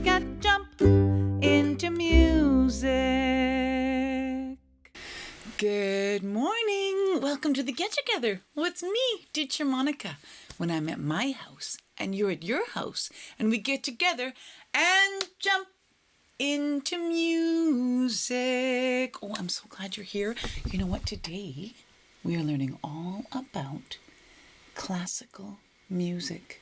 and jump into music. Good morning. Welcome to the Get Together. Well, it's me, Teacher Monica, when I'm at my house and you're at your house and we get together and jump into music. Oh, I'm so glad you're here. You know what? Today we are learning all about classical music.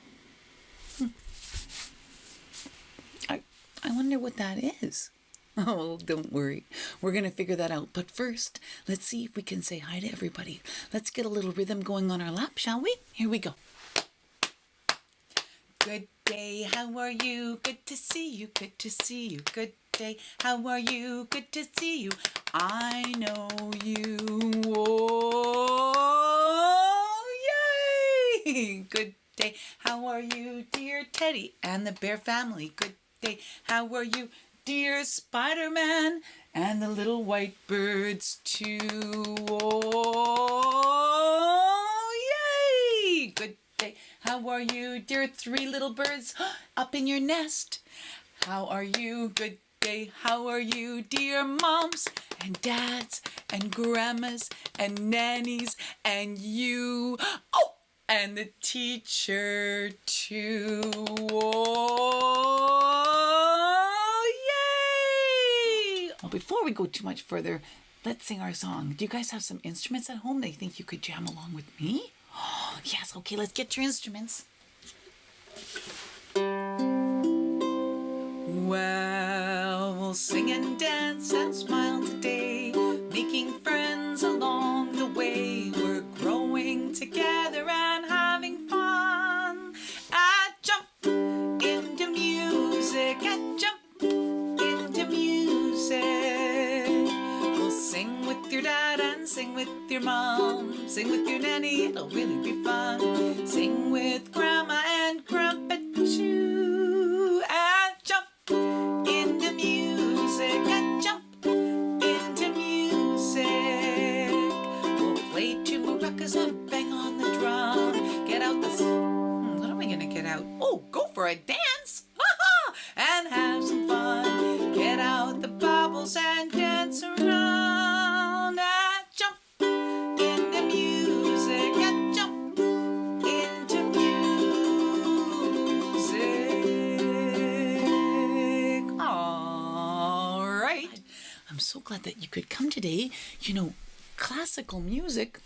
I wonder what that is. Oh, don't worry. We're going to figure that out. But first, let's see if we can say hi to everybody. Let's get a little rhythm going on our lap, shall we? Here we go. Good day, how are you? Good to see you, good to see you. Good day, how are you? Good to see you. I know you. Oh, yay! Good day, how are you, dear Teddy and the bear family? Good day, how are you, dear Spider-Man and the little white birds too? Oh, yay! Good day, how are you, dear three little birds up in your nest? How are you? Good day, how are you, dear moms and dads and grandmas and nannies and you? Oh! And the teacher too. Oh, yay! Well, before we go too much further, let's sing our song. Do you guys have some instruments at home that you think you could jam along with me? Oh, yes, okay, let's get your instruments. Well, we'll sing and dance and smile today, making friends along the way. We're growing together and having fun. Jump into music, jump into music. We'll sing with your dad and sing with your mom, sing with your nanny, it'll really be fun. Sing with grandma and grandpa too. Jump into music, jump into music. We'll play two maracas and bang on the drum. Get out the... what am I going to get out? Oh, go for a dance! And have some fun. Get out the bubbles and dance around. Jump into music, jump into music. All right. I'm so glad that you could come today. You know, classical music.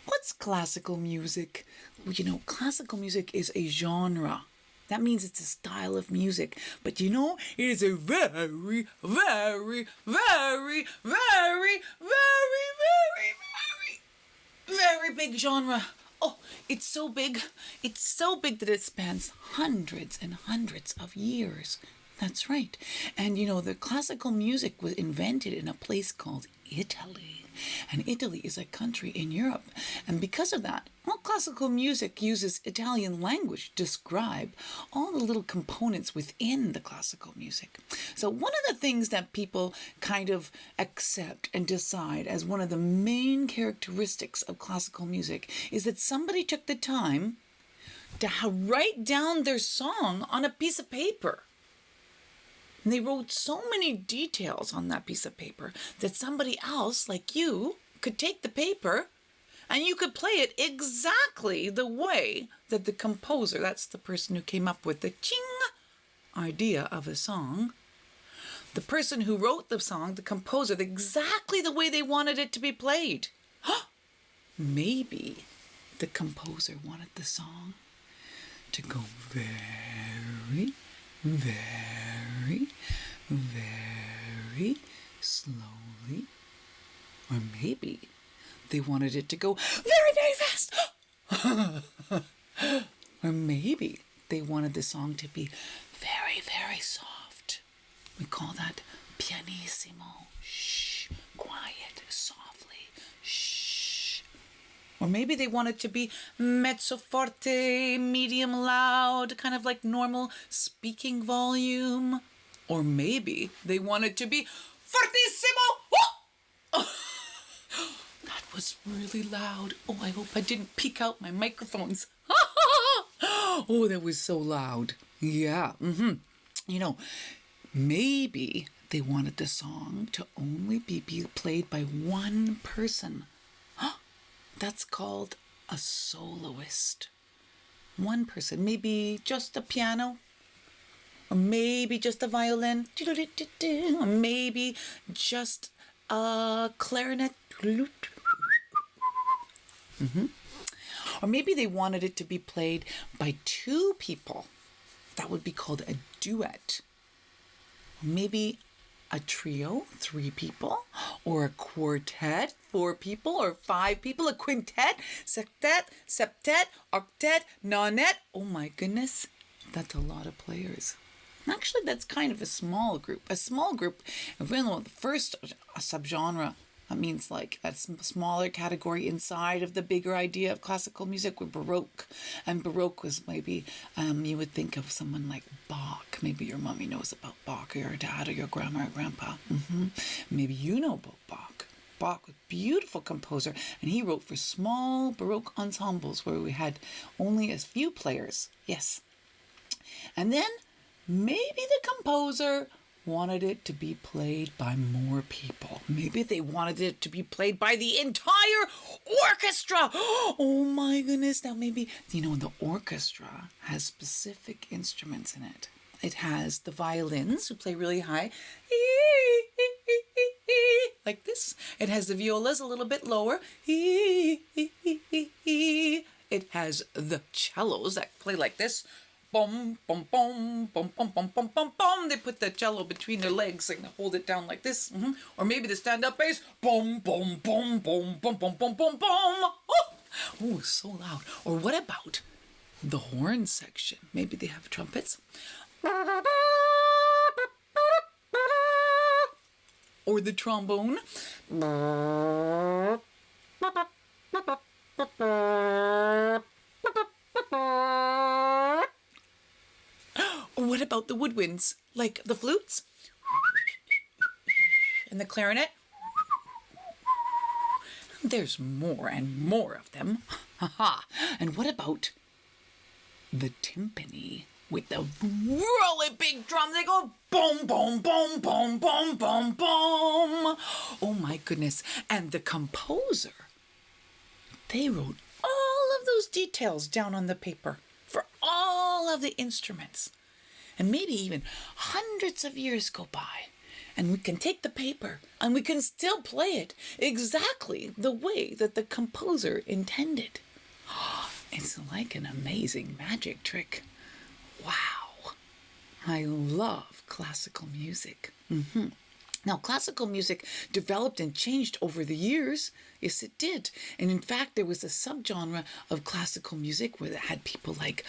What's classical music? Well, you know, classical music is a genre. That means it's a style of music. But you know, it is a very, very, very, very, very, very big genre. Oh, it's so big. It's so big that it spans hundreds and hundreds of years. That's right. And you know, the classical music was invented in a place called Italy. And Italy is a country in Europe. And because of that, well, classical music uses Italian language to describe all the little components within the classical music. So one of the things that people kind of accept and decide as one of the main characteristics of classical music is that somebody took the time to write down their song on a piece of paper. And they wrote so many details on that piece of paper that somebody else, like you, could take the paper and you could play it exactly the way that the composer, that's the person who came up with the ching idea of a song, the person who wrote the song, the composer, exactly the way they wanted it to be played. Maybe the composer wanted the song to go very, very, very slowly. Or maybe they wanted it to go very, very fast. Or maybe they wanted the song to be very, very soft. We call that pianissimo. Shh, quiet, softly. Shh. Or maybe they want it to be mezzo forte, medium loud, kind of like normal speaking volume. Or maybe they want it to be fortissimo. Oh! That was really loud. Oh, I hope I didn't peek out my microphones. Oh, that was so loud. Yeah. You know, maybe they wanted the song to only be played by one person. That's called a soloist. One person, maybe just a piano, or maybe just a violin, or maybe just a clarinet. Or maybe they wanted it to be played by two people. That would be called a duet. Maybe a trio, three people, or a quartet, four people, or five people, a quintet, septet, octet, nonet. Oh my goodness, that's a lot of players. Actually, that's kind of a small group. A small group, the first subgenre, that means like a smaller category inside of the bigger idea of classical music, were Baroque. And Baroque was maybe, you would think of someone like Bach. Maybe your mommy knows about Bach, or your dad, or your grandma, or grandpa. Maybe you know about Bach. Bach was a beautiful composer, and he wrote for small Baroque ensembles where we had only a few players. Yes. And then maybe the composer wanted it to be played by more people. Maybe they wanted it to be played by the entire orchestra. Oh my goodness. Now maybe, the orchestra has specific instruments in it. It has the violins who play really high, like this. It has the violas a little bit lower. It has the cellos that play like this. Boom, boom, boom, boom, boom, boom, boom, boom, boom. They put the cello between their legs and hold it down like this. Or maybe the stand-up bass. Boom, boom, boom, boom, boom, boom, boom, boom, boom. Oh, so loud. Or what about the horn section? Maybe they have trumpets. Or the trombone. What about the woodwinds, like the flutes and the clarinet? There's more and more of them. And what about the timpani with the really big drum? They go boom, boom, boom, boom, boom, boom, boom. Oh my goodness. And the composer, they wrote all of those details down on the paper for all of the instruments. And maybe even hundreds of years go by, and we can take the paper and we can still play it exactly the way that the composer intended. It's like an amazing magic trick. Wow. I love classical music. Now, classical music developed and changed over the years. Yes, it did. And in fact, there was a subgenre of classical music where it had people like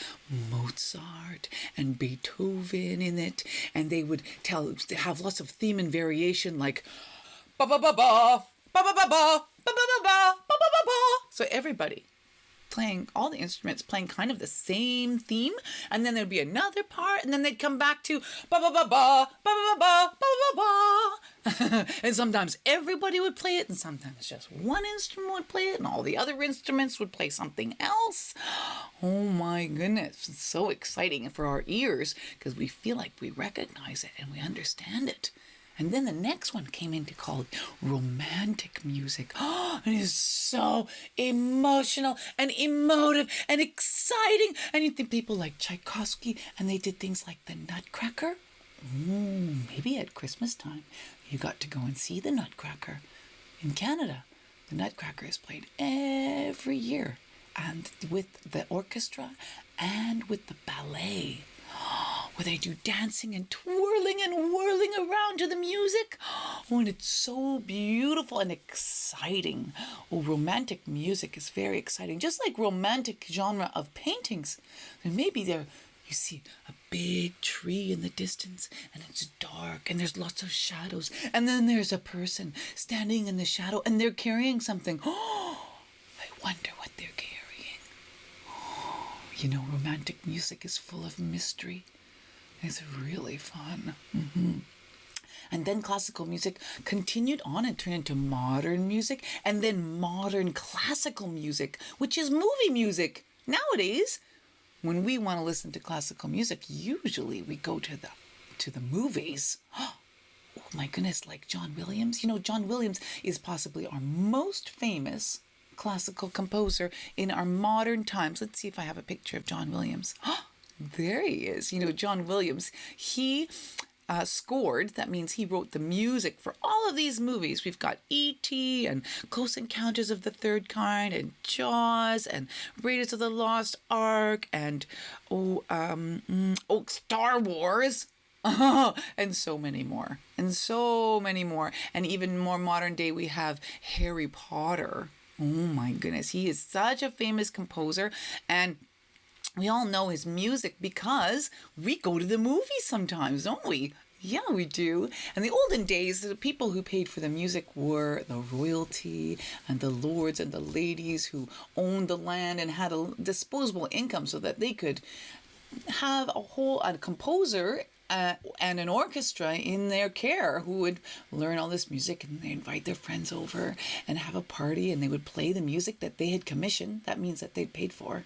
Mozart and Beethoven in it. And they would have lots of theme and variation, like ba ba ba ba, ba ba ba ba, ba ba ba ba, ba ba ba ba. So everybody playing, all the instruments playing kind of the same theme, and then there'd be another part, and then they'd come back to ba ba ba ba, ba ba ba ba, ba ba ba. And sometimes everybody would play it, and sometimes just one instrument would play it, and all the other instruments would play something else. Oh my goodness, it's so exciting for our ears because we feel like we recognize it and we understand it. And then the next one came into called romantic music. And it's so emotional and emotive and exciting. And you think people like Tchaikovsky, and they did things like the Nutcracker. Maybe at Christmas time, you got to go and see the Nutcracker. In Canada, the Nutcracker is played every year, and with the orchestra and with the ballet, where they do dancing and twirling and whirling around to the music. And it's so beautiful and exciting. Romantic music is very exciting, just like romantic genre of paintings. And maybe you see a big tree in the distance, and it's dark, and there's lots of shadows, and then there's a person standing in the shadow, and they're carrying something. I wonder what they're carrying. Romantic music is full of mystery. It's really fun. And then classical music continued on and turned into modern music, and then modern classical music, which is movie music. Nowadays, when we want to listen to classical music, usually we go to the movies. Oh my goodness, like John Williams. You know, John Williams is possibly our most famous classical composer in our modern times. Let's see if I have a picture of John Williams. There he is. You know, John Williams, he scored, that means he wrote the music for all of these movies. We've got E.T. and Close Encounters of the Third Kind and Jaws and Raiders of the Lost Ark and Star Wars. And so many more. And so many more. And even more modern day, we have Harry Potter. Oh my goodness. He is such a famous composer. And we all know his music because we go to the movies sometimes, don't we? Yeah, we do. In the olden days, the people who paid for the music were the royalty and the lords and the ladies who owned the land and had a disposable income so that they could have a composer and an orchestra in their care who would learn all this music, and they invite their friends over and have a party, and they would play the music that they had commissioned. That means that they'd paid for.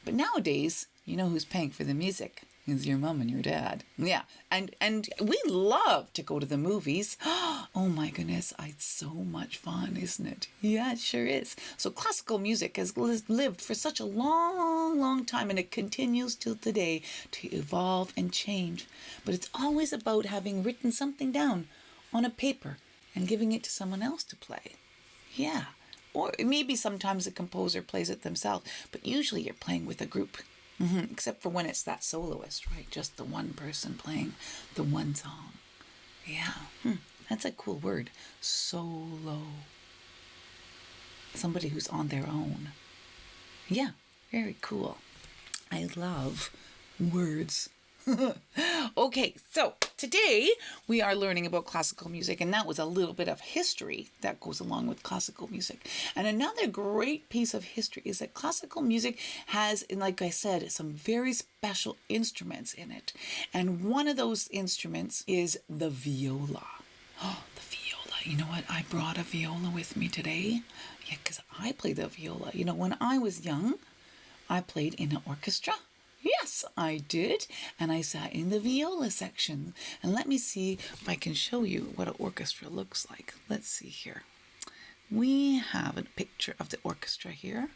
But nowadays, you know who's paying for the music? Is your mom and your dad. Yeah. And we love to go to the movies. Oh my goodness, it's so much fun, isn't it? Yeah, it sure is. So classical music has lived for such a long, long time, and it continues till today to evolve and change. But it's always about having written something down on a paper and giving it to someone else to play. Yeah. Or maybe sometimes the composer plays it themselves, but usually you're playing with a group. Except for when it's that soloist, right? Just the one person playing the one song. Yeah, that's a cool word. Solo. Somebody who's on their own. Yeah, very cool. I love words. Okay, so today we are learning about classical music, and that was a little bit of history that goes along with classical music. And another great piece of history is that classical music has, like I said, some very special instruments in it. And one of those instruments is the viola. Oh, the viola. You know what? I brought a viola with me today. Yeah, because I played the viola. You know, when I was young, I played in an orchestra. Yes, I did. And I sat in the viola section. And let me see if I can show you what an orchestra looks like. Let's see here. We have a picture of the orchestra here.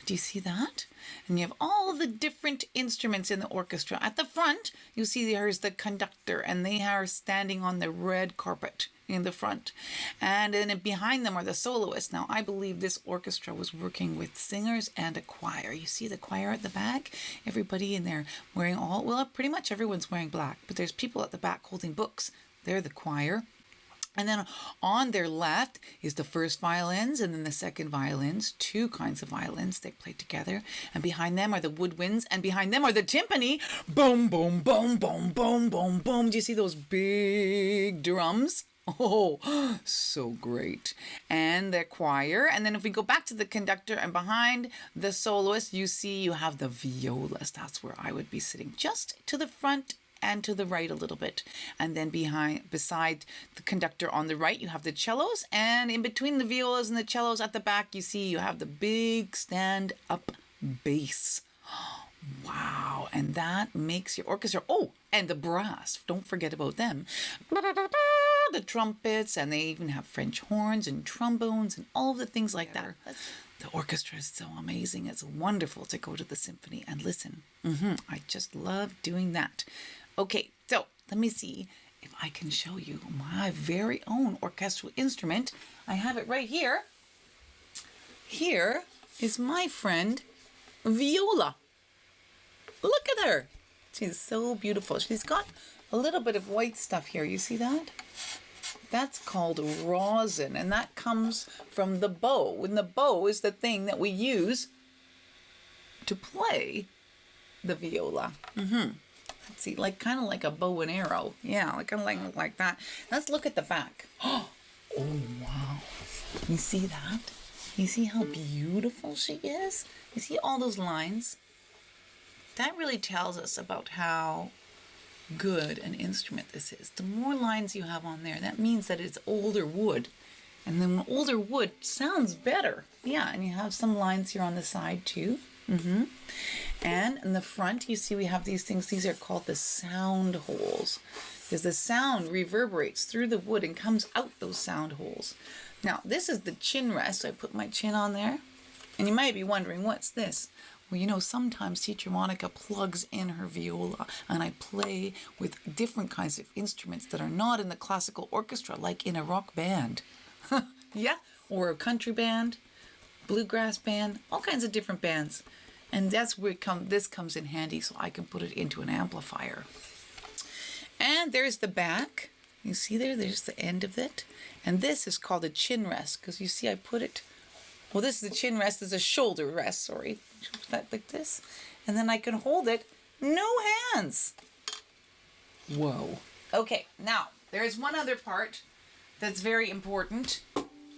Do you see that? And you have all the different instruments in the orchestra. At the front, you see there's the conductor, and they are standing on the red carpet in the front. And then behind them are the soloists. Now, I believe this orchestra was working with singers and a choir. You see the choir at the back? Everybody in there wearing pretty much everyone's wearing black, but there's people at the back holding books. They're the choir. And then on their left is the first violins and then the second violins, two kinds of violins. They play together. And behind them are the woodwinds, and behind them are the timpani. Boom, boom, boom, boom, boom, boom, boom. Do you see those big drums? Oh, so great. And the choir. And then if we go back to the conductor and behind the soloist, you see you have the violas. That's where I would be sitting, just to the front and to the right a little bit. And then beside the conductor on the right, you have the cellos. And in between the violas and the cellos at the back, you see you have the big stand-up bass. Wow. And that makes your orchestra. Oh, and the brass. Don't forget about them. The trumpets, and they even have French horns and trombones and all of the things like that. The orchestra is so amazing. It's wonderful to go to the symphony and listen. I just love doing that. Okay, so let me see if I can show you my very own orchestral instrument. I have it right here. Here is my friend Viola. Look at her. She's so beautiful. She's got a little bit of white stuff here. You see that? That's called rosin, and that comes from the bow. And the bow is the thing that we use to play the viola. Let's see, kind of like a bow and arrow. Yeah, kind of like that. Let's look at the back. Oh, wow. You see that? You see how beautiful she is? You see all those lines? That really tells us about how good an instrument this is. The more lines you have on there, that means that it's older wood. And then older wood sounds better. Yeah, and you have some lines here on the side too. And in the front, you see we have these things. These are called the sound holes, because the sound reverberates through the wood and comes out those sound holes. Now, this is the chin rest. So I put my chin on there. And you might be wondering, what's this? Well, you know, sometimes Teacher Monica plugs in her viola and I play with different kinds of instruments that are not in the classical orchestra, like in a rock band. Yeah, or a country band, bluegrass band, all kinds of different bands. And that's where this comes in handy, so I can put it into an amplifier. And there's the back. You see there's the end of it. And this is called a chin rest, because you see I put it, well, this is the chin rest, this is a shoulder rest, sorry. That like this. And then I can hold it, no hands. Whoa. Okay, now, there's one other part that's very important,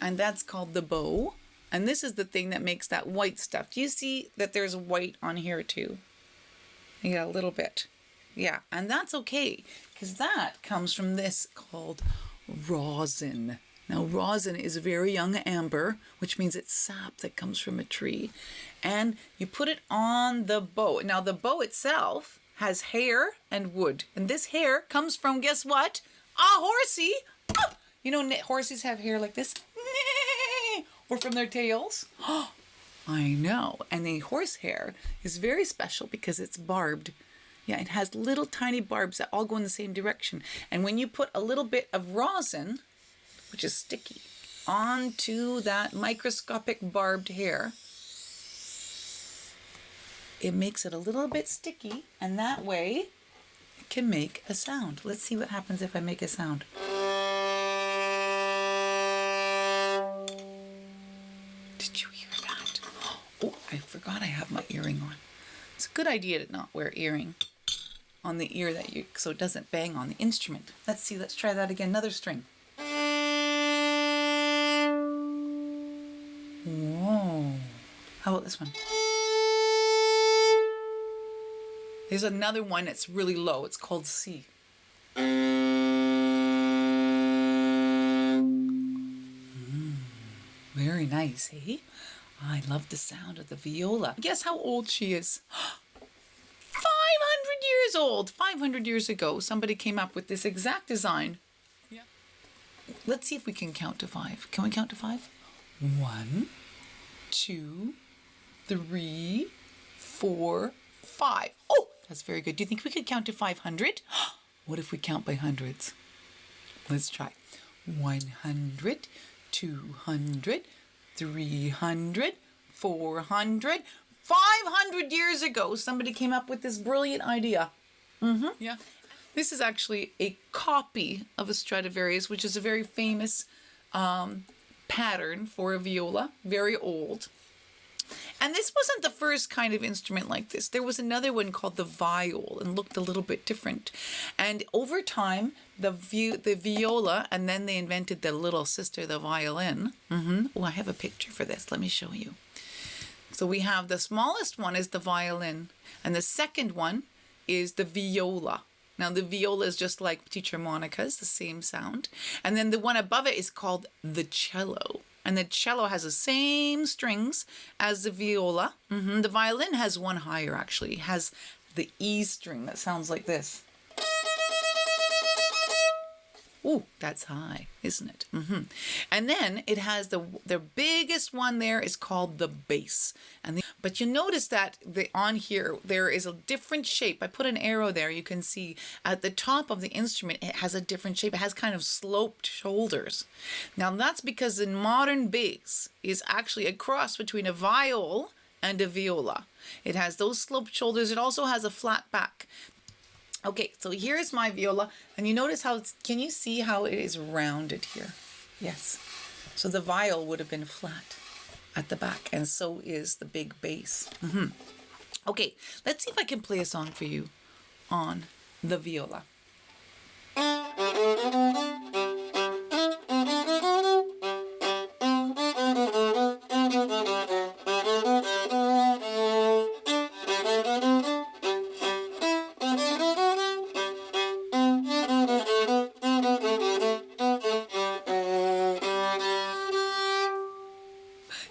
and that's called the bow. And this is the thing that makes that white stuff. Do you see that there's white on here too? You got a little bit. Yeah, and that's okay, because that comes from this called rosin. Now, rosin is very young amber, which means it's sap that comes from a tree. And you put it on the bow. Now, the bow itself has hair and wood. And this hair comes from, guess what? A horsey. Oh! You know, horses have hair like this. Or from their tails. Oh, I know. And the horsehair is very special because it's barbed. Yeah, it has little tiny barbs that all go in the same direction. And when you put a little bit of rosin, which is sticky, onto that microscopic barbed hair, it makes it a little bit sticky, and that way it can make a sound. Let's see what happens if I make a sound. Did you hear that? Oh, I forgot I have my earring on. It's a good idea to not wear earring on the ear so it doesn't bang on the instrument. Let's see, let's try that again. Another string. Whoa. How about this one? There's another one that's really low. It's called C. Very nice, eh? I love the sound of the viola. Guess how old she is? 500 years old. 500 years ago, somebody came up with this exact design. Yeah. Let's see if we can count to 5. Can we count to 5? 1, 2, 3, 4, 5. Oh, that's very good. Do you think we could count to 500? What if we count by hundreds? Let's try. 100, 200, 300, 400, 500 years ago, somebody came up with this brilliant idea. Yeah. This is actually a copy of a Stradivarius, which is a very famous pattern for a viola, very old. And this wasn't the first kind of instrument like this. There was another one called the viol and looked a little bit different. And over time, the viola, and then they invented the little sister, the violin. Oh, I have a picture for this. Let me show you. So we have the smallest one is the violin, and the second one is the viola. Now the viola is just like Teacher Monica's, the same sound. And then the one above it is called the cello. And the cello has the same strings as the viola. The violin has one higher, actually. It has the E string that sounds like this. Ooh, that's high, isn't it? And then it has the biggest one there is called the bass. But you notice that on here, there is a different shape. I put an arrow there. You can see at the top of the instrument, it has a different shape. It has kind of sloped shoulders. Now that's because the modern bass is actually a cross between a viol and a viola. It has those sloped shoulders. It also has a flat back. Okay, so here's my viola, and you notice how can you see how it is rounded here? Yes. So the viol would have been flat at the back, and so is the big bass. Okay, let's see if I can play a song for you on the viola.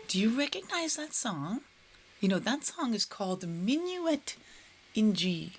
Do you recognize that song? That song is called Minuet in G.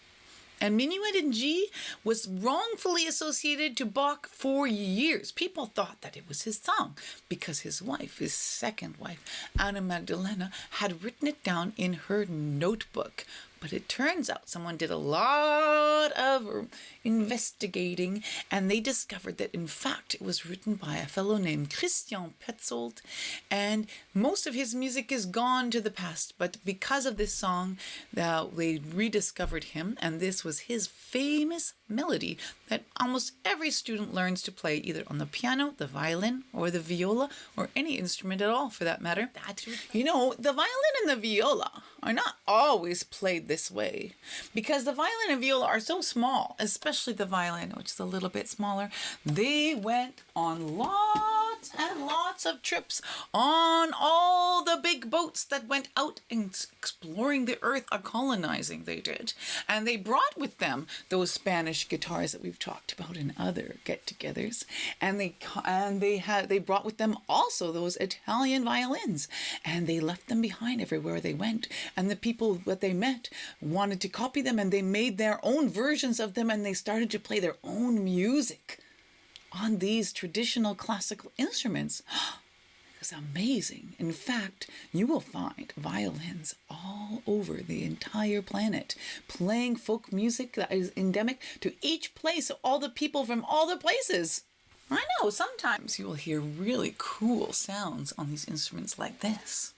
And Minuet in G was wrongfully associated to Bach for years. People thought that it was his song because his wife, his second wife, Anna Magdalena, had written it down in her notebook. But it turns out someone did a lot of investigating, and they discovered that, in fact, it was written by a fellow named Christian Petzold, and most of his music is gone to the past. But because of this song, they rediscovered him, and this was his famous melody that almost every student learns to play, either on the piano, the violin, or the viola, or any instrument at all, for that matter. The violin and the viola are not always played this way, because the violin and viola are so small, especially the violin, which is a little bit smaller. They went on lots and lots of trips on all the big boats that went out and exploring the earth, colonizing they did. And they brought with them those Spanish guitars that we've talked about in other get-togethers. And they brought with them also those Italian violins. And they left them behind everywhere they went. And the people that they met wanted to copy them, and they made their own versions of them, and they started to play their own music on these traditional classical instruments. It was amazing. In fact, you will find violins all over the entire planet playing folk music that is endemic to each place, all the people from all the places. I know, sometimes you will hear really cool sounds on these instruments like this.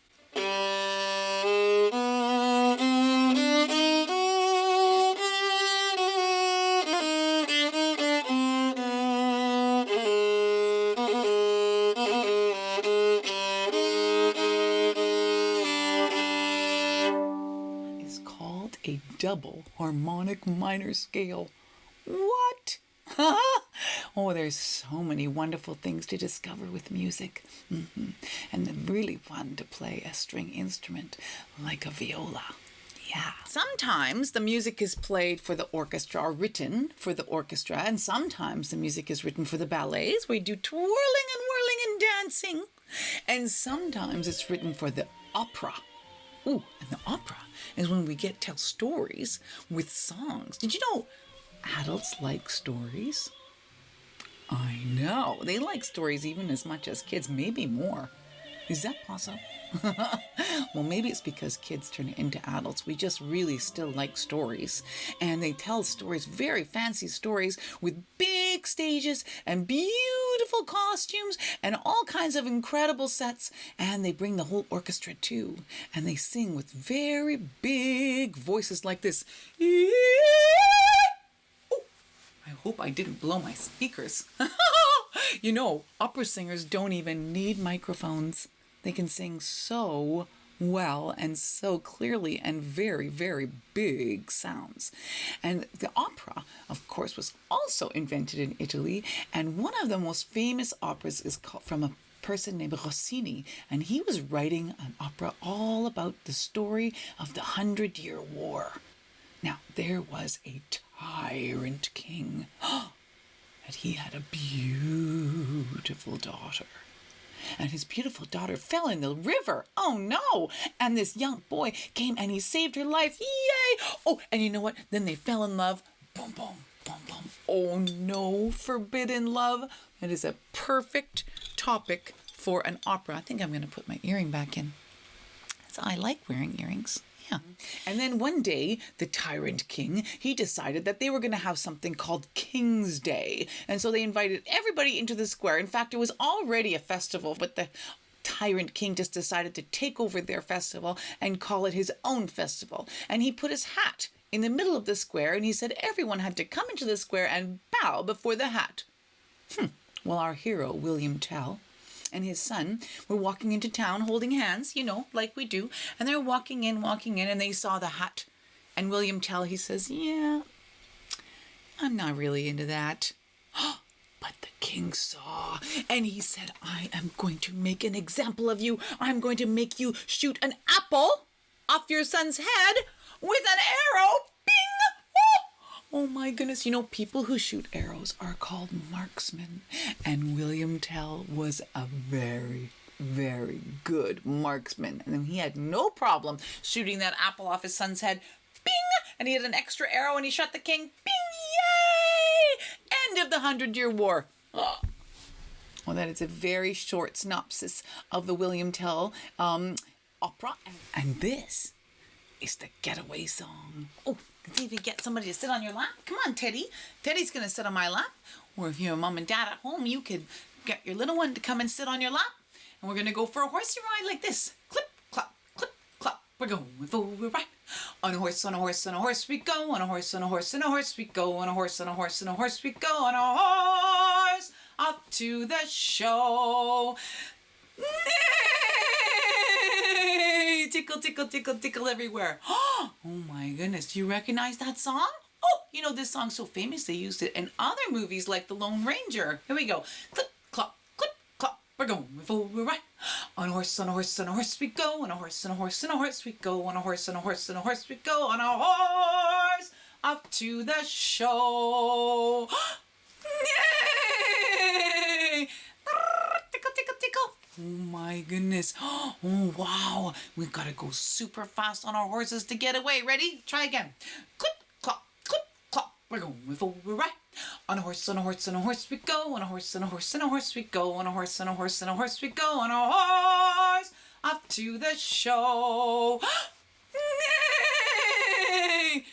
A double harmonic minor scale. What? Oh, there's so many wonderful things to discover with music. And then really fun to play a string instrument like a viola. Yeah. Sometimes the music is played for the orchestra, or written for the orchestra, and sometimes the music is written for the ballets, where you do twirling and whirling and dancing. And sometimes it's written for the opera. Ooh, and the opera is when we tell stories with songs. Did you know adults like stories? I know. They like stories even as much as kids, maybe more. Is that possible? Well, maybe it's because kids turn into adults. We just really still like stories. And they tell stories, very fancy stories, with big stages and beautiful costumes and all kinds of incredible sets. And they bring the whole orchestra too. And they sing with very big voices like this. Oh, I hope I didn't blow my speakers. Opera singers don't even need microphones. They can sing so well and so clearly and very, very big sounds. And the opera, of course, was also invented in Italy. And one of the most famous operas is from a person named Rossini. And he was writing an opera all about the story of the 100-Year War. Now, there was a tyrant king. And he had a beautiful daughter. And his beautiful daughter fell in the river. Oh no! And this young boy came and he saved her life. Yay! Oh, and you know what? Then they fell in love. Boom, boom, boom, boom. Oh no, forbidden love. That is a perfect topic for an opera. I think I'm going to put my earring back in. So I like wearing earrings. Yeah. And then one day, the tyrant king, he decided that they were going to have something called King's Day. And so they invited everybody into the square. In fact, it was already a festival, but the tyrant king just decided to take over their festival and call it his own festival. And he put his hat in the middle of the square, and he said everyone had to come into the square and bow before the hat. Well, our hero, William Tell, and his son were walking into town holding hands, like we do. And they're walking in, and they saw the hat. And William Tell, he says, yeah, I'm not really into that. But the king saw, and he said, I am going to make an example of you. I'm going to make you shoot an apple off your son's head with an arrow. Bing! Oh my goodness, people who shoot arrows are called marksmen. And William Tell was a very, very good marksman. And then he had no problem shooting that apple off his son's head. Bing! And he had an extra arrow and he shot the king. Bing! Yay! End of the 100-Year War. Oh. Well, that is a very short synopsis of the William Tell opera. And this is the getaway song. Oh, let's see if you get somebody to sit on your lap. Come on, Teddy. Teddy's going to sit on my lap. Or if you're a mom and dad at home, you could get your little one to come and sit on your lap. And we're going to go for a horsey ride like this. Clip, clop, clip, clop. We're going for a ride. On a horse, on a horse, on a horse we go. On a horse, on a horse, on a horse we go. On a horse, on a horse, on a horse we go. On a horse, off to the show. Nay! Tickle, tickle, tickle, tickle everywhere. Oh my goodness. Do you recognize that song? Oh, you know this song's so famous they used it in other movies like The Lone Ranger. Here we go. Clip, clop, clip, clop. We're going for a ride. On a horse, on a horse, on a horse we go. On a horse, on a horse, on a horse we go. On a horse, on a horse, on a horse we go. On a horse, off to the show. Yay! Tickle, tickle, tickle. Oh my goodness. Oh wow. We've got to go super fast on our horses to get away. Ready? Try again. Clip, clop, clip, clop. We're going for a ride. On a horse, on a horse, on a horse we go. On a horse, on a horse, on a horse we go. On a horse, on a horse, on a horse we go. On a horse, off to the show. Yay!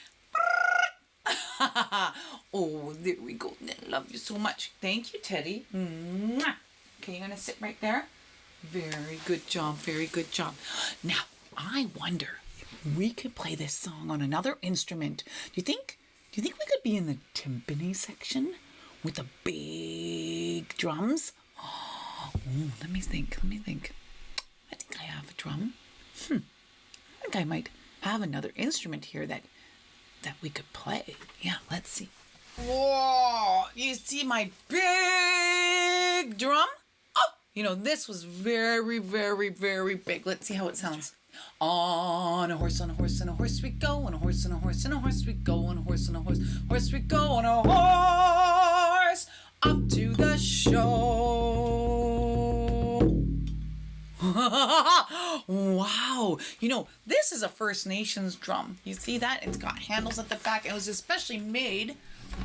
Oh, there we go. I love you so much. Thank you, Teddy. Mwah. Okay, you're going to sit right there. Very good job. Very good job. Now, I wonder if we could play this song on another instrument. Do you think we could be in the timpani section with the big drums? Oh, let me think. I think I have a drum. I think I might have another instrument here that we could play. Yeah, let's see. Whoa! You see my big drum? Oh, you know, this was very, very, very big. Let's see how it sounds. On a horse, on a horse, on a horse we go. On a horse, on a horse, on a horse we go. On a horse, on a horse, horse we go. On a horse, off to the show. Wow. You know, this is a First Nations drum. You see that? It's got handles at the back. It was especially made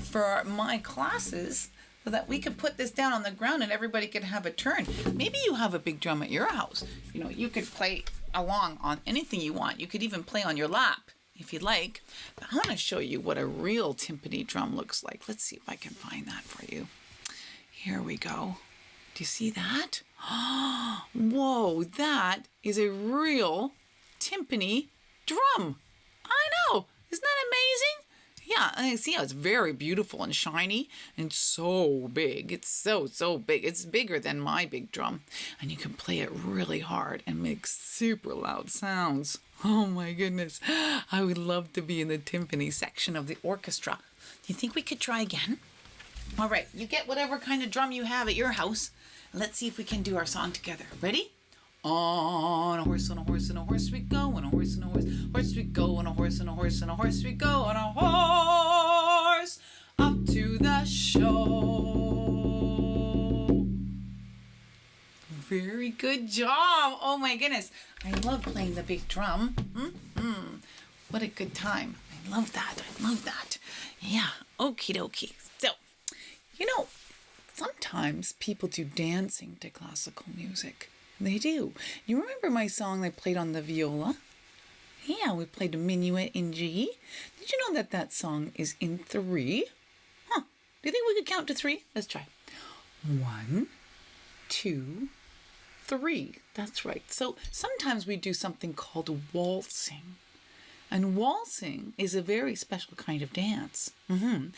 for my classes so that we could put this down on the ground and everybody could have a turn. Maybe you have a big drum at your house. You know, you could play along on anything you want. You could even play on your lap if you'd like. But I want to show you what a real timpani drum looks like. Let's see if I can find that for you. Here we go. Do you see that? Whoa, that is a real timpani drum. I know. Isn't that amazing? Yeah, I see how it's very beautiful and shiny and so big. It's so big. It's bigger than my big drum. And you can play it really hard and make super loud sounds. Oh my goodness. I would love to be in the timpani section of the orchestra. Do you think we could try again? All right, you get whatever kind of drum you have at your house. Let's see if we can do our song together. Ready? On a horse, on a horse, on a horse we go. On a horse, on a horse, horse we go. On a horse, on a horse, on a horse we go. On a horse, off to the show. Very good job. Oh my goodness. I love playing the big drum. What a good time. I love that. Yeah, okie dokie. So, you know, sometimes people do dancing to classical music. They do. You remember my song they played on the viola? Yeah, we played a minuet in G. Did you know that song is in 3? Huh. Do you think we could count to 3? Let's try. 1, 2, 3. That's right. So sometimes we do something called waltzing. And waltzing is a very special kind of dance. And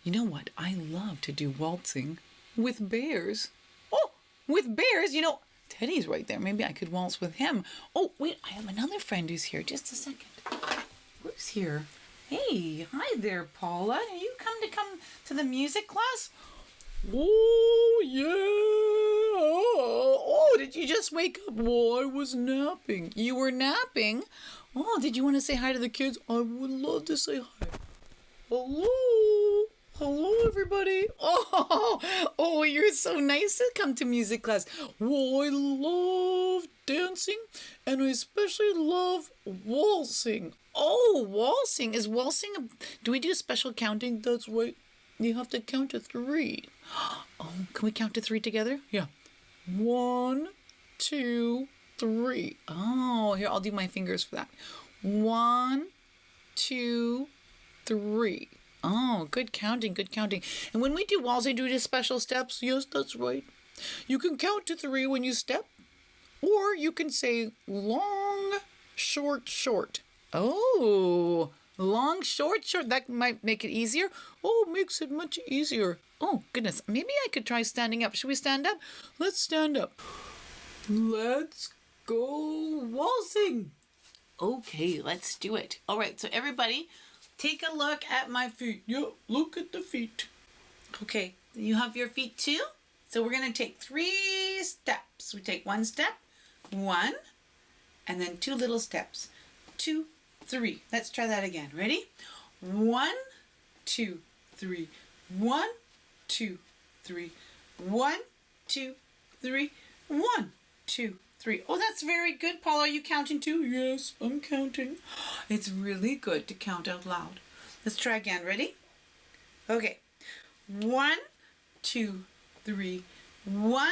you know what? I love to do waltzing with bears. Oh, with bears, you know, Teddy's right there. Maybe I could waltz with him. Oh, wait, I have another friend who's here. Just a second. Who's here? Hey, hi there, Paula. Are you come to the music class? Oh, yeah. Oh, did you just wake up? Well, I was napping. You were napping? Oh, did you want to say hi to the kids? I would love to say hi. Hello, everybody. Oh, you're so nice to come to music class. Well, I love dancing, and I especially love waltzing. Oh, waltzing. Is waltzing do we do special counting? That's right. You have to count to 3. Oh, can we count to 3 together? Yeah. 1, 2, 3. Oh, here, I'll do my fingers for that. 1, 2, 3. Oh, good counting, good counting. And when we do waltzing, do we do special steps? Yes, that's right. You can count to 3 when you step, or you can say long, short, short. Oh, long, short, short. That might make it easier. Oh, makes it much easier. Oh, goodness. Maybe I could try standing up. Should we stand up? Let's stand up. Let's go waltzing. Okay, let's do it. All right, so everybody, take a look at my feet. Yeah, look at the feet. Okay, you have your feet too? So we're going to take 3 steps. We take 1 step, 1, and then 2 little steps. 2, 3. Let's try that again. Ready? 1, 2, 3. 1, 2, 3. 1, 2, 3. 1, 2, 3. Oh, that's very good, Paula. Are you counting too? Yes, I'm counting. It's really good to count out loud. Let's try again. Ready? Okay. 1, 2, 3. 1,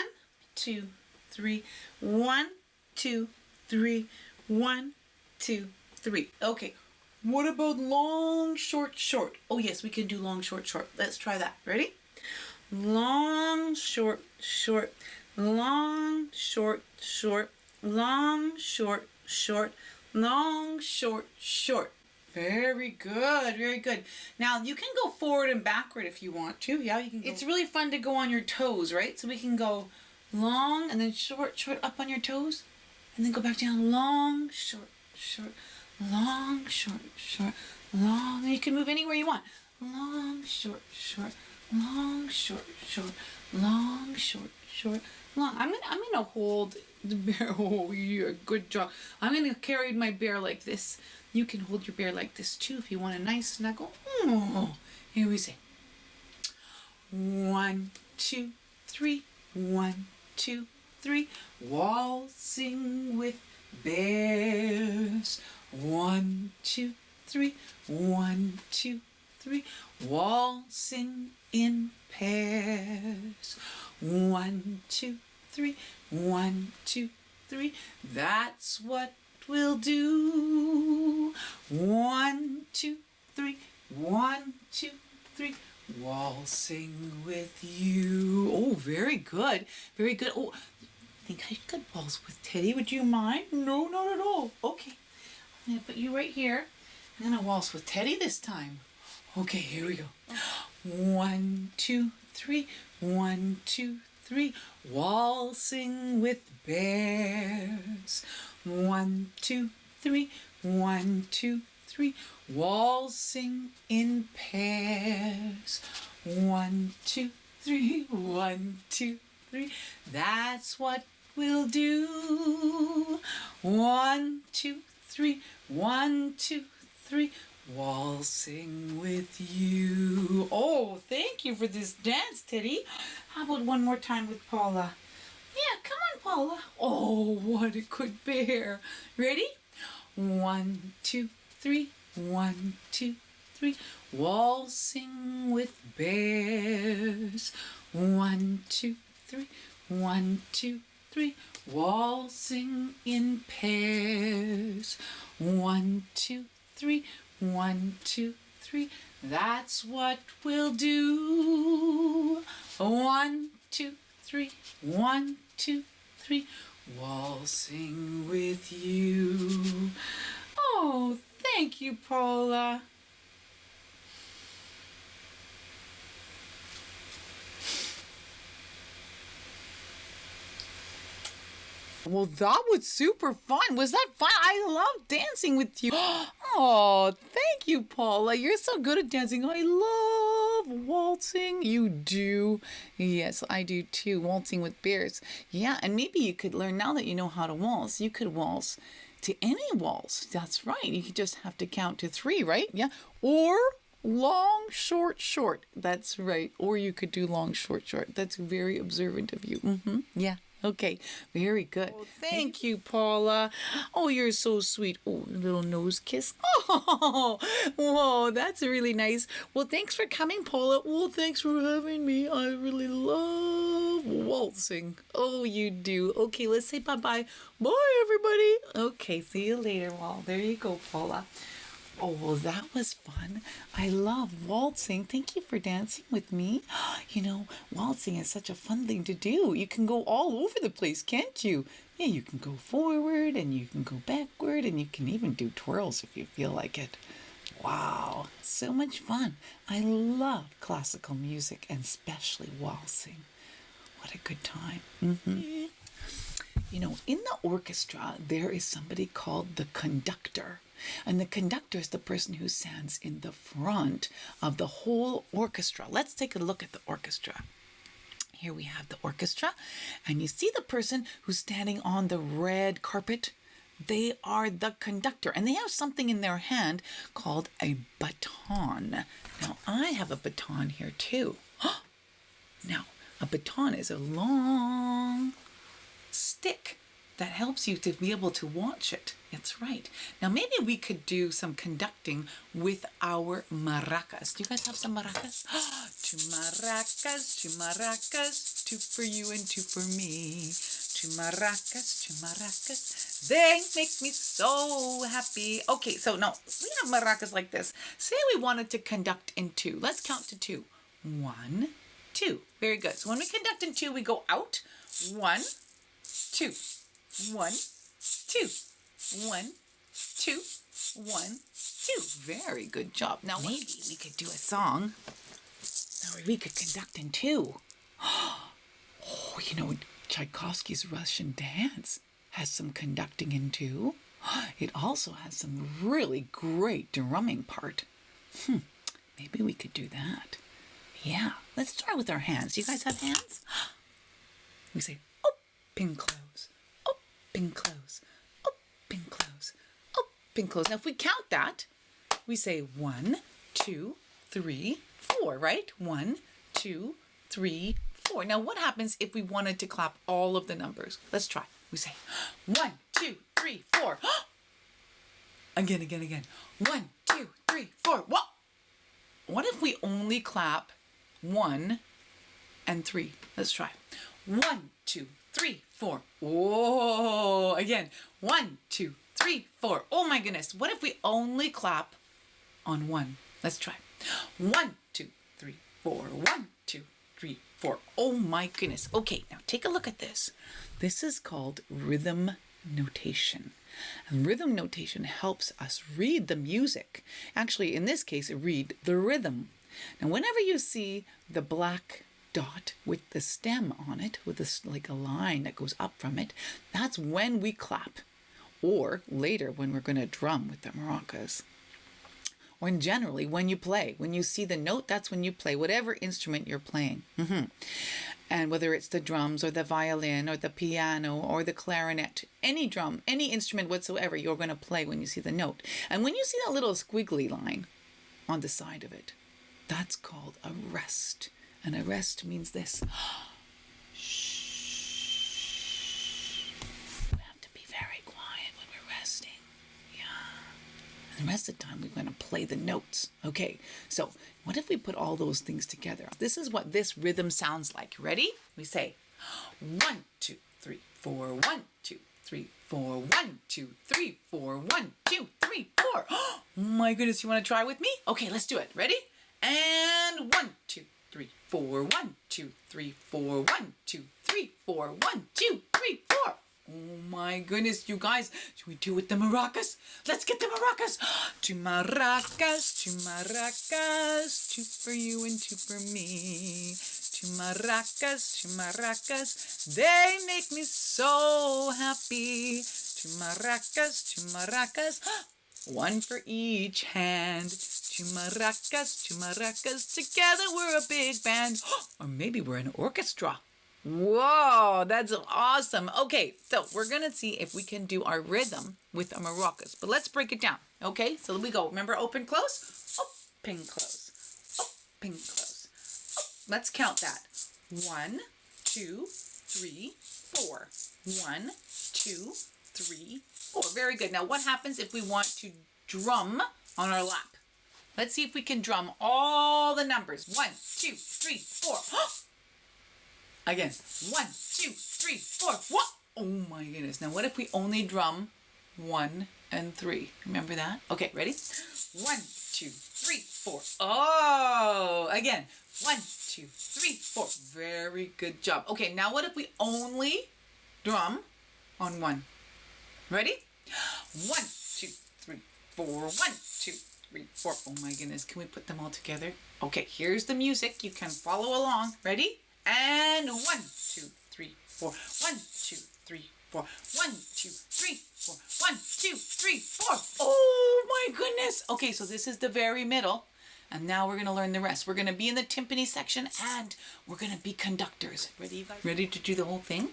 2, 3. 1, 2, 3. 1, 2, 3. Okay. What about long, short, short? Oh, yes, we can do long, short, short. Let's try that. Ready? Long, short, short. Long, short, short. Long, short, short. Long, short, short. Very good, very good. Now you can go forward and backward if you want to. Yeah, you can go. It's really fun to go on your toes, right? So we can go long and then short, short up on your toes. And then go back down. Long, short, short. Long, short, short. Long. And you can move anywhere you want. Long, short, short. Long, short, short. Long, short, short. Long. I'm gonna hold the bear. Oh, yeah, good job. I'm gonna carry my bear like this. You can hold your bear like this too if you want a nice snuggle. Oh, here we say 1, 2, 3. 1, 2, 3. Waltzing with bears. 1, 2, 3. 1, 2, 3. Waltzing in pairs. 1, 2, 3. 1, 2, 3. That's what we'll do. 1, 2, 3. 1, 2, 3. Waltzing with you. Oh, very good. Very good. Oh, I think I could waltz with Teddy. Would you mind? No, not at all. Okay. I'm going to put you right here. I'm going to waltz with Teddy this time. Okay, here we go. 1, 2, 3. 1, 2, 3. Waltzing with bears. 1, 2, 3. 1, 2, 3. Waltzing in pairs. 1, 2, 3. 1, 2, 3. That's what we'll do. 1, 2, 3. 1, 2, 3. Waltzing with you. Oh, thank you for this dance, Teddy. How about one more time with Paula? Yeah, come on, Paula. Oh, what a good bear. Ready? 1, 2, 3. 1, 2, 3. Waltzing with bears. 1, 2, 3. 1, 2, 3. Waltzing in pairs. 1, 2, 3. 1, 2, 3. That's what we'll do. 1, 2, 3. 1, 2, 3. Waltzing with you. Oh, thank you, Paula. Well, that was super fun. Was that fun? I love dancing with you. Oh, thank you, Paula. You're so good at dancing. I love waltzing. You do? Yes, I do too. Waltzing with bears. Yeah, and maybe you could learn now that you know how to waltz. You could waltz to any waltz. That's right. You just have to count to 3, right? Yeah. Or Long, short, short. That's right. Or you could do long, short, short. That's very observant of you. Yeah. Okay. Very good. Oh, thank you, Paula. Oh, you're so sweet. Oh, little nose kiss. Oh, whoa, that's really nice. Well, thanks for coming, Paula. Well, thanks for having me. I really love waltzing. Oh, you do. Okay, let's say bye-bye. Bye, everybody. Okay, see you later. Well, there you go, Paula. Oh, well, that was fun. I love waltzing. Thank you for dancing with me. You know, waltzing is such a fun thing to do. You can go all over the place, can't you? Yeah, you can go forward and you can go backward and you can even do twirls if you feel like it. Wow, so much fun. I love classical music and especially waltzing. What a good time. You know, in the orchestra, there is somebody called the conductor. And the conductor is the person who stands in the front of the whole orchestra. Let's take a look at the orchestra. Here we have the orchestra, and you see the person who's standing on the red carpet? They are the conductor, and they have something in their hand called a baton. Now, I have a baton here too. Now, a baton is a long stick that helps you to be able to watch it. That's right. Now maybe we could do some conducting with our maracas. Do you guys have some maracas? Two maracas, two maracas, two for you and two for me. Two maracas, they make me so happy. Okay, so now we have maracas like this. Say we wanted to conduct in two. Let's count to two. 1, 2. Very good. So when we conduct in two, we go out. 1, 2. 1, 2. 1, 2. 1, 2. Very good job. Now maybe we could do a song where we could conduct in two. Oh, you know, Tchaikovsky's Russian Dance has some conducting in two. It also has some really great drumming part. Maybe we could do that. Yeah, let's start with our hands. Do you guys have hands? We say open, close, open, close, open, close, open, close. Now if we count that, we say 1, 2, 3, 4, right? 1, 2, 3, 4. Now what happens if we wanted to clap all of the numbers? Let's try. We say 1, 2, 3, 4. Again, again, again. 1, 2, 3, 4. What if we only clap 1 and 3? Let's try. 1, 2, 3, 4. Oh, again. 1, 2, 3, 4. Oh my goodness. What if we only clap on 1? Let's try. 1, 2, 3, 4. 1, 2, 3, 4. Oh my goodness. Okay, now take a look at this. This is called rhythm notation. And rhythm notation helps us read the music. Actually, in this case, read the rhythm. Now, whenever you see the black dot with the stem on it, with this like a line that goes up from it, that's when we clap. Or later when we're going to drum with the maracas. Or generally when you play. When you see the note, that's when you play, whatever instrument you're playing. And whether it's the drums or the violin or the piano or the clarinet, any drum, any instrument whatsoever, you're going to play when you see the note. And when you see that little squiggly line on the side of it, that's called a rest. And a rest means this. Shh. We have to be very quiet when we're resting. Yeah. And the rest of the time, we're going to play the notes. Okay, so what if we put all those things together? This is what this rhythm sounds like. Ready? We say 1, 2, 3, 4. 1, 2, 3, 4. 1, 2, 3, 4. 1, 2, 3, 4. Oh my goodness, you want to try with me? Okay, let's do it. Ready? And 1, 2, 3, 4. 1, 2, 3, 4. 1, 2, 3, 4. 1, 2, 3, 4. Oh my goodness, you guys. Should we do it with the maracas? Let's get the maracas. Two maracas, two maracas. Two for you and two for me. Two maracas, two maracas. They make me so happy. Two maracas, two maracas. One for each hand. Two maracas, two maracas. Together we're a big band. Or maybe we're an orchestra. Whoa, that's awesome. Okay, so we're going to see if we can do our rhythm with the maracas. But let's break it down. Okay, so we go. Remember open, close? Open, close. Open, close. Let's count that. 1, 2, 3, 4. 1, 2, 3, 4. Very good. Now what happens if we want to drum on our lap? Let's see if we can drum all the numbers. 1, 2, 3, 4. Again. 1, 2, 3, 4. What? Oh my goodness. Now what if we only drum 1 and 3? Remember that? Okay, ready? 1, 2, 3, 4. Oh, again. 1, 2, 3, 4. Very good job. Okay, now what if we only drum on 1? Ready? 1, 2, 3, 4. 1, 2, 3, 4. Oh my goodness. Can we put them all together? Okay, here's the music. You can follow along. Ready? And 1, 2, 3, 4. 1, 2, 3, 4. 1, 2, 3, 4. 1, 2, 3, 4. Oh my goodness. Okay, so this is the very middle. And now we're going to learn the rest. We're going to be in the timpani section and we're going to be conductors. Ready, you guys? Ready to do the whole thing?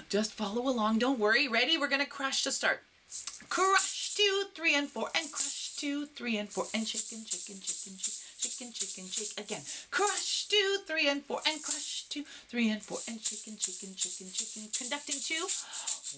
Just follow along. Don't worry. Ready? We're going to crush to start. Crush 2, 3, and 4. And crush 2, 3, and 4. And shake and shake and shake and shake. Shake and shake and shake. Again. Crush 2, 3, and 4. And crush 2, 3, and 4. And shake and shake and shake and shake. And conducting 2.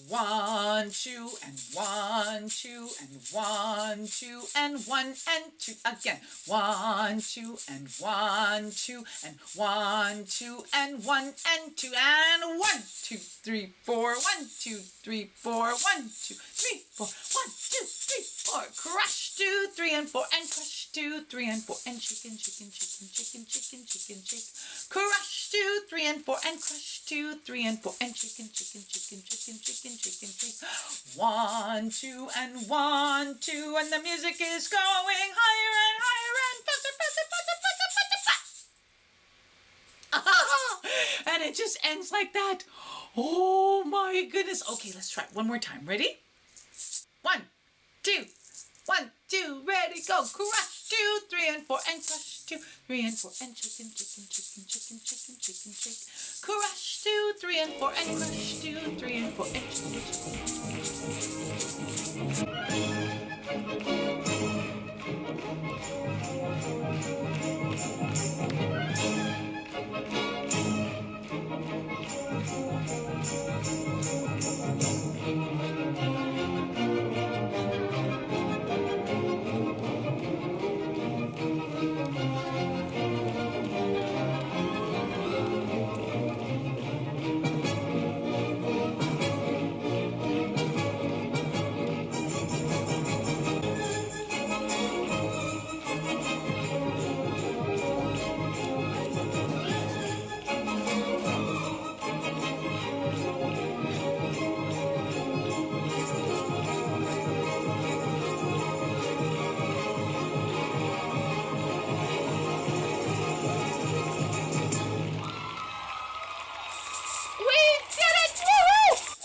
1, 2, and 1, 2, and 1, 2, and 1, and 2. Again. 1, 2, and 1, 2, and 1, 2, and 1, and 2. And 1, 2, 3, 4. 1, 2, 3, 4. 1, 2, 3, 4. 1, 2, 3, 4. Crush 2, 3, and 4. And crush 2, 3, and 4. And shake and shake and shake and shake and shake and shake and shake. Crush 2, 3, and 4. And crush 2, 3, and 4. And shake and shake and shake and shake and shake and shake and shake. 1, 2, and 1, 2. And the music is going higher and higher and faster, faster, faster, faster, faster. And it just ends like that. Oh my goodness. Okay, let's try it one more time. Ready? 1, 2, 1, 2, ready, go. Crush 2, 3, and 4, and crush 2, 3, and 4, and shake and shake and shake and shake and shake and shake and shake. Crush 2, 3, and 4, and crush 2, 3, and 4, and shake and shake and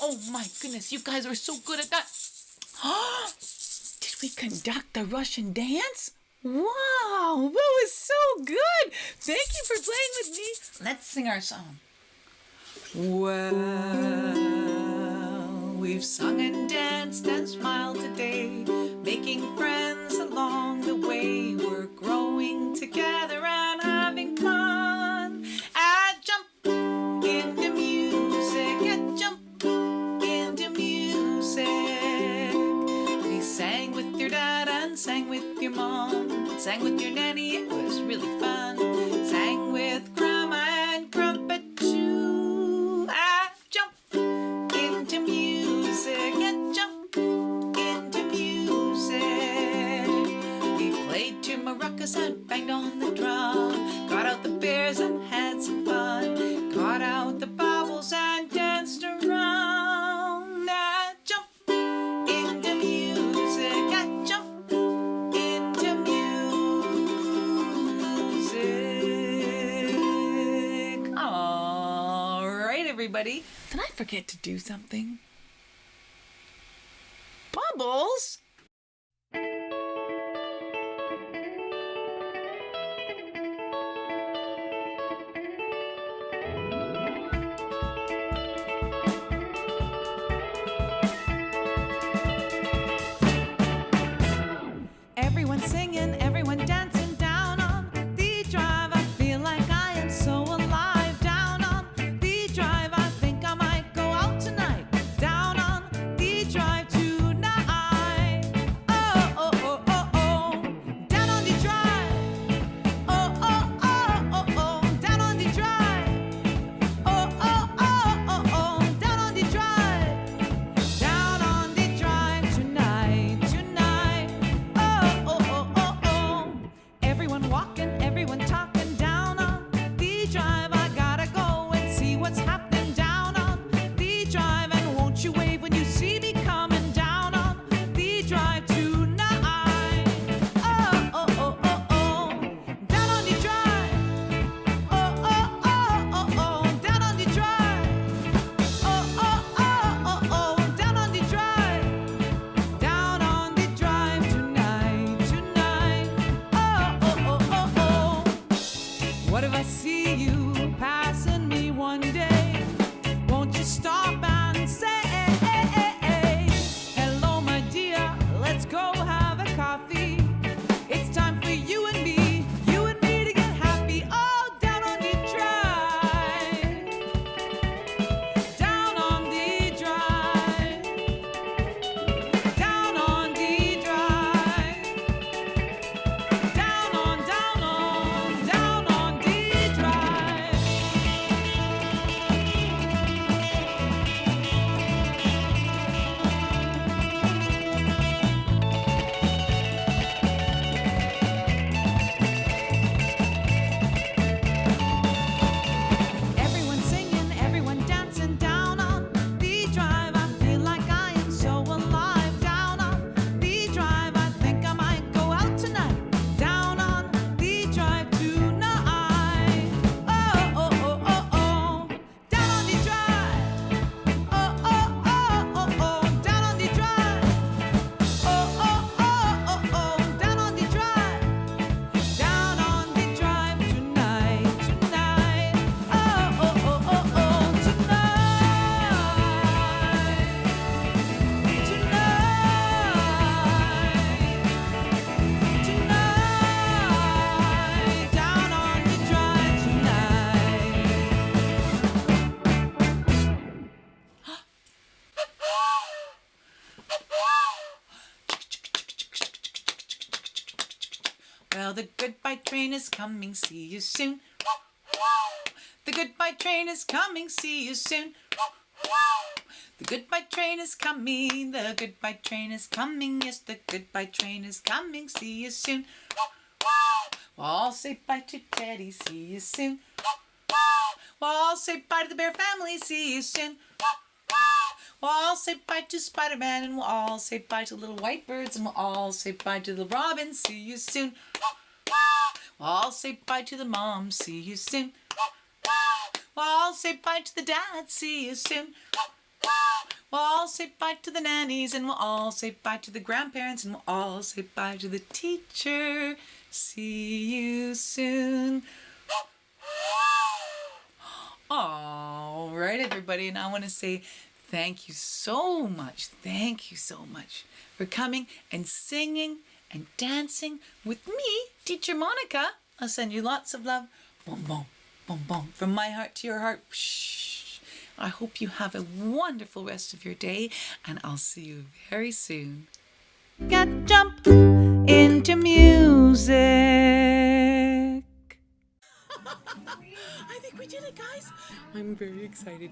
Oh my goodness, you guys are so good at that. Did we conduct the Russian dance? Wow, that was so good. Thank you for playing with me. Let's sing our song. Well, we've sung and danced and smiled today, making friends along the way. We're growing together and having fun. And jump into music, and jump into music. We sang with your dad and sang with your mom, sang with your nanny, it was really fun. Sang with grandma and grandpa too. And jump into music, and jump into music. We played to maracas and banged on the drum, got out the bears and had some fun, got out the bubbles and danced around. And jump into music, and jump into music. All right, everybody. Did I forget to do something? Bubbles? Everyone singing, everyone dancing, drive. I gotta go and see what's happening down on the drive. And won't you wave when you see me coming down on the drive tonight? Oh, oh, oh, oh, oh, down on the drive. Oh, oh, oh, oh, oh, down on the drive. Oh, oh, oh, oh, oh, down on the drive. Down on the drive tonight, tonight. Oh, oh, oh, oh, oh. What if I see you passing me one day? Won't you stop and say, hello, my dear, let's go have a coffee. It's time for you and me to get happy. Oh, down on the drive. Down on the drive. Down on the drive. Down on the drive. Everyone singing, everyone dancing down on the drive. I feel like I am so alive. Down on the drive. I think I might go out tonight. Down on the drive tonight. Oh, oh, oh, oh, oh. Down on the drive. Oh, oh, oh, oh, oh. Down on the drive. Oh, oh, oh, oh, oh. Down on the drive. Down on the drive tonight, tonight. Oh, oh, oh, oh, oh, tonight. Tonight. Down on the drive tonight. Well, the goodbye train is coming, see you soon. The goodbye train is coming, see you soon. The goodbye train is coming, the goodbye train is coming. Yes, the goodbye train is coming, see you soon. Well, I'll say bye to Teddy, see you soon. Well, I'll say bye to the bear family, see you soon. Well, I'll say bye to Spider-Man, and we'll all say bye to little white birds, and we'll all say bye to the robin, see you soon. Well, I'll say bye to the mom, see you soon. Well, I'll say bye to the dad, see you soon. Well, I'll say bye to the nannies, and we'll all say bye to the grandparents, and we'll all say bye to the teacher. See you soon. All right, everybody, and I want to say thank you so much for coming and singing and dancing with me, Teacher Monica. I'll send you lots of love. Boom, boom, boom, boom. From my heart to your heart. Shh. I hope you have a wonderful rest of your day, and I'll see you very soon. Get jump into music. I think we did it, guys. I'm very excited.